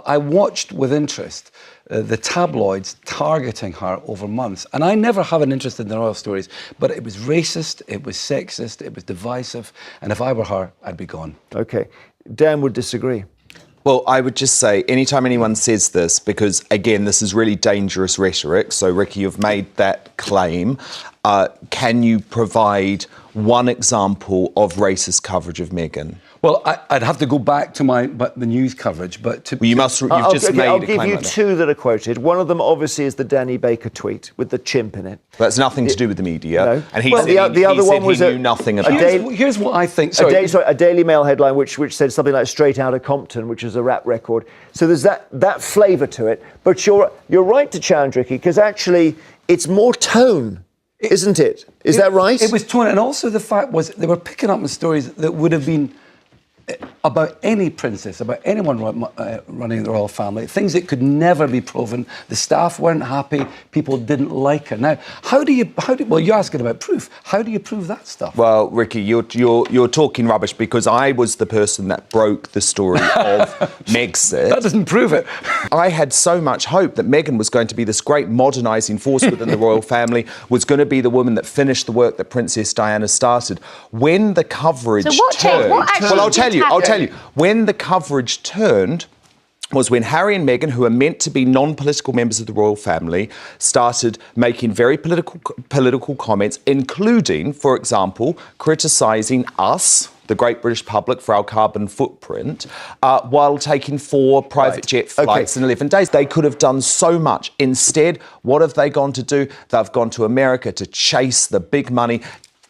I watched with interest the tabloids targeting her over months. And I never have an interest in the royal stories, but it was racist, it was sexist, it was divisive. And if I were her, I'd be gone. OK. Dan would disagree. Well, I would just say, anytime anyone says this, because, again, this is really dangerous rhetoric, so, Ricky, you've made that claim, can you provide one example of racist coverage of Meghan? Well, I'd have to go back to the news coverage, but Well, you've just made I'll a claim give you like two that are quoted. One of them, obviously, is the Danny Baker tweet with the chimp in it. That's nothing to do with the media. No. And he Well, said the other one was he knew nothing about it. Here's what I think. A Daily Mail headline which said something like "Straight Outta Compton," which is a rap record. So there's that flavour to it. But you're right to challenge Ricky, because actually it's more tone, isn't it? Is that right? It was tone, and also the fact was they were picking up on stories that would have been about any princess, about anyone running the royal family, things that could never be proven. The staff weren't happy. People didn't like her. Now, well, you're asking about proof. How do you prove that stuff? Well, Ricky, you're talking rubbish, because I was the person that broke the story of Megxit. That doesn't prove it. I had so much hope that Meghan was going to be this great modernising force within the royal family, was going to be the woman that finished the work that Princess Diana started. When the coverage turned... Well, I'll tell you. When the coverage turned was when Harry and Meghan, who are meant to be non-political members of the royal family, started making very political comments, including, for example, criticising us, the great British public, for our carbon footprint, while taking 4 private jet flights in 11 days. They could have done so much. Instead, what have they gone to do? They've gone to America to chase the big money,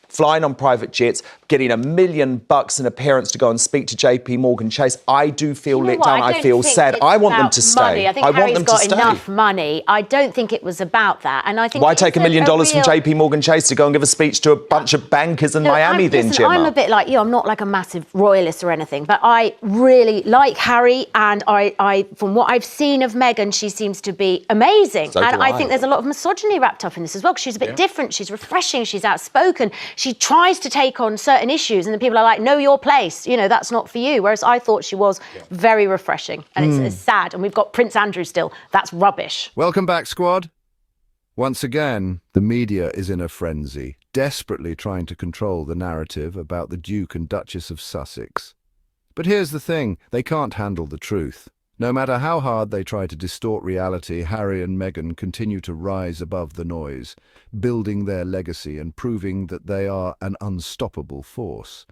flying on private jets, getting $1 million an appearance to go and speak to JP Morgan Chase. I do feel let down. I feel sad. I want them to stay. I think Harry's got enough money. I don't think it was about that. And I think why take $1 million from JP Morgan Chase to go and give a speech to a bunch of bankers in Miami then, Gemma? I'm a bit like you. I'm not like a massive royalist or anything, but I really like Harry, and I from what I've seen of Meghan, she seems to be amazing. And I think there's a lot of misogyny wrapped up in this as well, because she's a bit different. She's refreshing. She's outspoken. She tries to take on certain issues, and then people are like, know your place, that's not for you. Whereas I thought she was very refreshing, and it's sad. And we've got Prince Andrew still. That's rubbish. Welcome back, squad. Once again, the media is in a frenzy, desperately trying to control the narrative about the Duke and Duchess of Sussex. But here's the thing, they can't handle the truth. No matter how hard they try to distort reality, Harry and Meghan continue to rise above the noise, building their legacy and proving that they are an unstoppable force.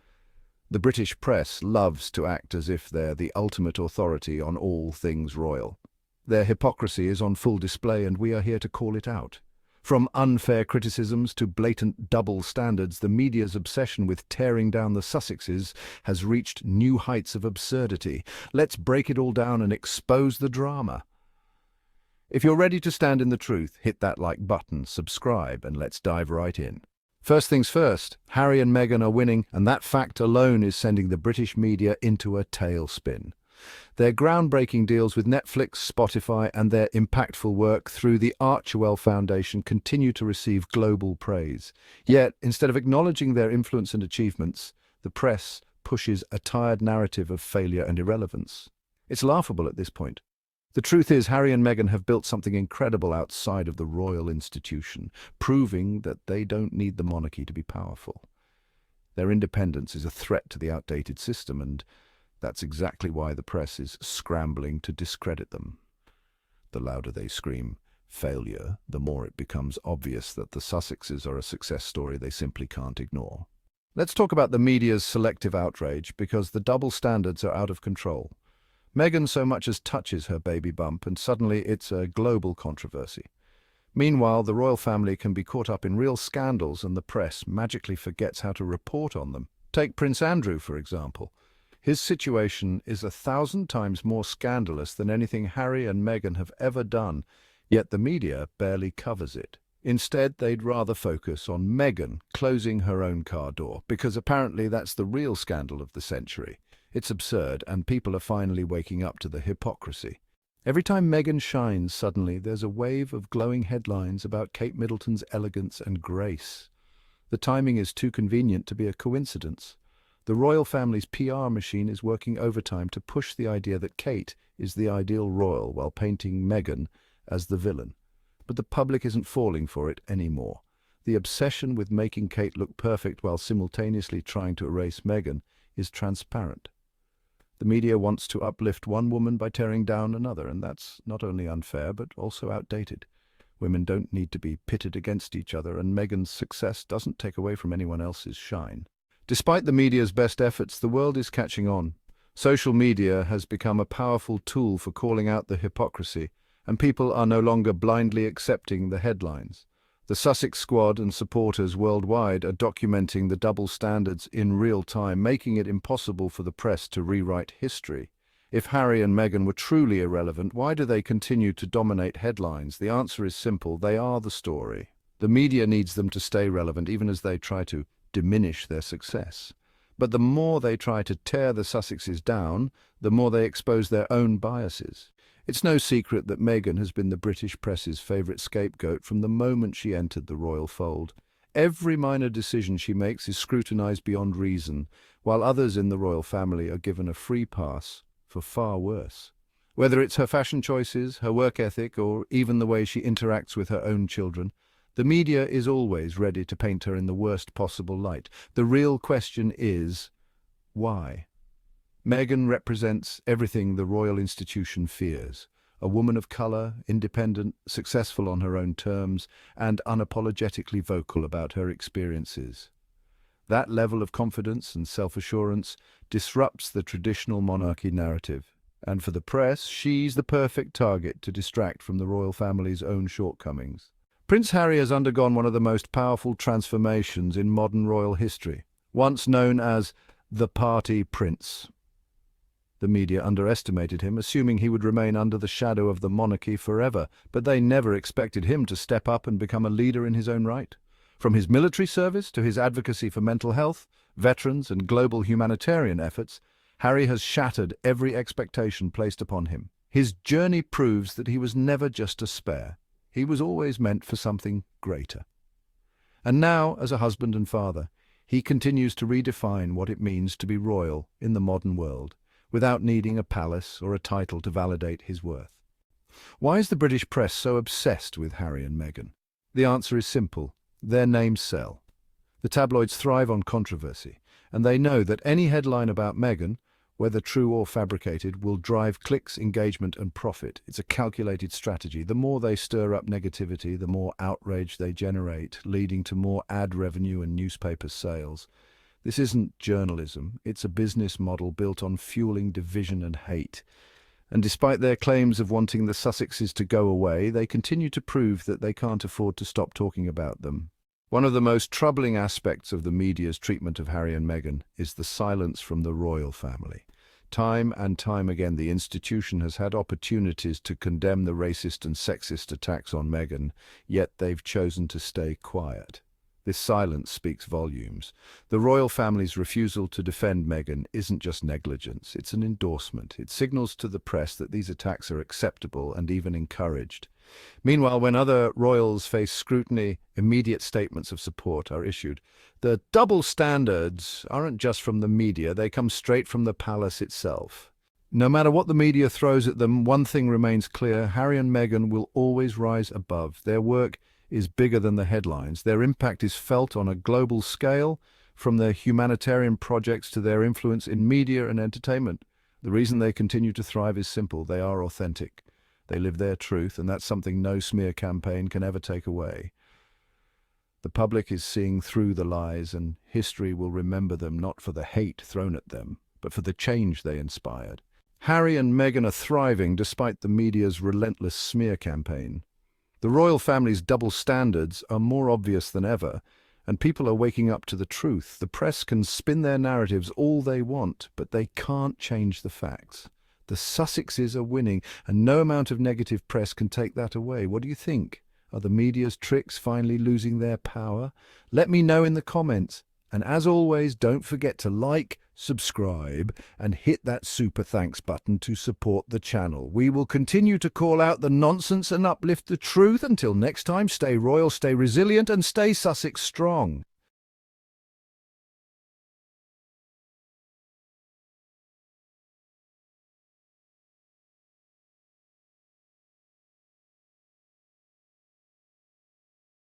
The British press loves to act as if they're the ultimate authority on all things royal. Their hypocrisy is on full display, and we are here to call it out. From unfair criticisms to blatant double standards, the media's obsession with tearing down the Sussexes has reached new heights of absurdity. Let's break it all down and expose the drama. If you're ready to stand in the truth, hit that like button, subscribe, and let's dive right in. First things first, Harry and Meghan are winning, and that fact alone is sending the British media into a tailspin. Their groundbreaking deals with Netflix, Spotify, and their impactful work through the Archewell Foundation continue to receive global praise. Yet, instead of acknowledging their influence and achievements, the press pushes a tired narrative of failure and irrelevance. It's laughable at this point. The truth is, Harry and Meghan have built something incredible outside of the royal institution, proving that they don't need the monarchy to be powerful. Their independence is a threat to the outdated system, and that's exactly why the press is scrambling to discredit them. The louder they scream failure, the more it becomes obvious that the Sussexes are a success story they simply can't ignore. Let's talk about the media's selective outrage, because the double standards are out of control. Meghan so much as touches her baby bump, and suddenly it's a global controversy. Meanwhile, the royal family can be caught up in real scandals, and the press magically forgets how to report on them. Take Prince Andrew, for example. His situation is 1,000 times more scandalous than anything Harry and Meghan have ever done, yet the media barely covers it. Instead, they'd rather focus on Meghan closing her own car door, because apparently that's the real scandal of the century. It's absurd, and people are finally waking up to the hypocrisy. Every time Meghan shines, suddenly there's a wave of glowing headlines about Kate Middleton's elegance and grace. The timing is too convenient to be a coincidence. The royal family's PR machine is working overtime to push the idea that Kate is the ideal royal while painting Meghan as the villain. But the public isn't falling for it anymore. The obsession with making Kate look perfect while simultaneously trying to erase Meghan is transparent. The media wants to uplift one woman by tearing down another, and that's not only unfair but also outdated. Women don't need to be pitted against each other, and Meghan's success doesn't take away from anyone else's shine. Despite the media's best efforts, the world is catching on. Social media has become a powerful tool for calling out the hypocrisy, and people are no longer blindly accepting the headlines. The Sussex squad and supporters worldwide are documenting the double standards in real time, making it impossible for the press to rewrite history. If Harry and Meghan were truly irrelevant, why do they continue to dominate headlines? The answer is simple: they are the story. The media needs them to stay relevant, even as they try to diminish their success. But the more they try to tear the Sussexes down, the more they expose their own biases. It's no secret that Meghan has been the British press's favourite scapegoat from the moment she entered the royal fold. Every minor decision she makes is scrutinised beyond reason, while others in the royal family are given a free pass for far worse. Whether it's her fashion choices, her work ethic, or even the way she interacts with her own children, the media is always ready to paint her in the worst possible light. The real question is, why? Meghan represents everything the royal institution fears: a woman of colour, independent, successful on her own terms, and unapologetically vocal about her experiences. That level of confidence and self-assurance disrupts the traditional monarchy narrative, and for the press, she's the perfect target to distract from the royal family's own shortcomings. Prince Harry has undergone one of the most powerful transformations in modern royal history. Once known as the party prince, the media underestimated him, assuming he would remain under the shadow of the monarchy forever, but they never expected him to step up and become a leader in his own right. From his military service to his advocacy for mental health, veterans, and global humanitarian efforts, Harry has shattered every expectation placed upon him. His journey proves that he was never just a spare. He was always meant for something greater. And now, as a husband and father, he continues to redefine what it means to be royal in the modern world, without needing a palace or a title to validate his worth. Why is the British press so obsessed with Harry and Meghan? The answer is simple: their names sell. The tabloids thrive on controversy, and they know that any headline about Meghan, whether true or fabricated, will drive clicks, engagement, and profit. It's a calculated strategy. The more they stir up negativity, the more outrage they generate, leading to more ad revenue and newspaper sales. This isn't journalism, it's a business model built on fueling division and hate. And despite their claims of wanting the Sussexes to go away, they continue to prove that they can't afford to stop talking about them. One of the most troubling aspects of the media's treatment of Harry and Meghan is the silence from the royal family. Time and time again, the institution has had opportunities to condemn the racist and sexist attacks on Meghan, yet they've chosen to stay quiet. This silence speaks volumes. The royal family's refusal to defend Meghan isn't just negligence, it's an endorsement. It signals to the press that these attacks are acceptable and even encouraged. Meanwhile, when other royals face scrutiny, immediate statements of support are issued. The double standards aren't just from the media, they come straight from the palace itself. No matter what the media throws at them, one thing remains clear: Harry and Meghan will always rise above. Their work is bigger than the headlines. Their impact is felt on a global scale, from their humanitarian projects to their influence in media and entertainment. The reason they continue to thrive is simple: they are authentic. They live their truth, and that's something no smear campaign can ever take away. The public is seeing through the lies, and history will remember them not for the hate thrown at them, but for the change they inspired. Harry and Meghan are thriving despite the media's relentless smear campaign. The royal family's double standards are more obvious than ever, and people are waking up to the truth. The press can spin their narratives all they want, but they can't change the facts. The Sussexes are winning, and no amount of negative press can take that away. What do you think? Are the media's tricks finally losing their power? Let me know in the comments. And as always, don't forget to like, subscribe, and hit that super thanks button to support the channel. We will continue to call out the nonsense and uplift the truth. Until next time, stay royal, stay resilient, and stay Sussex strong.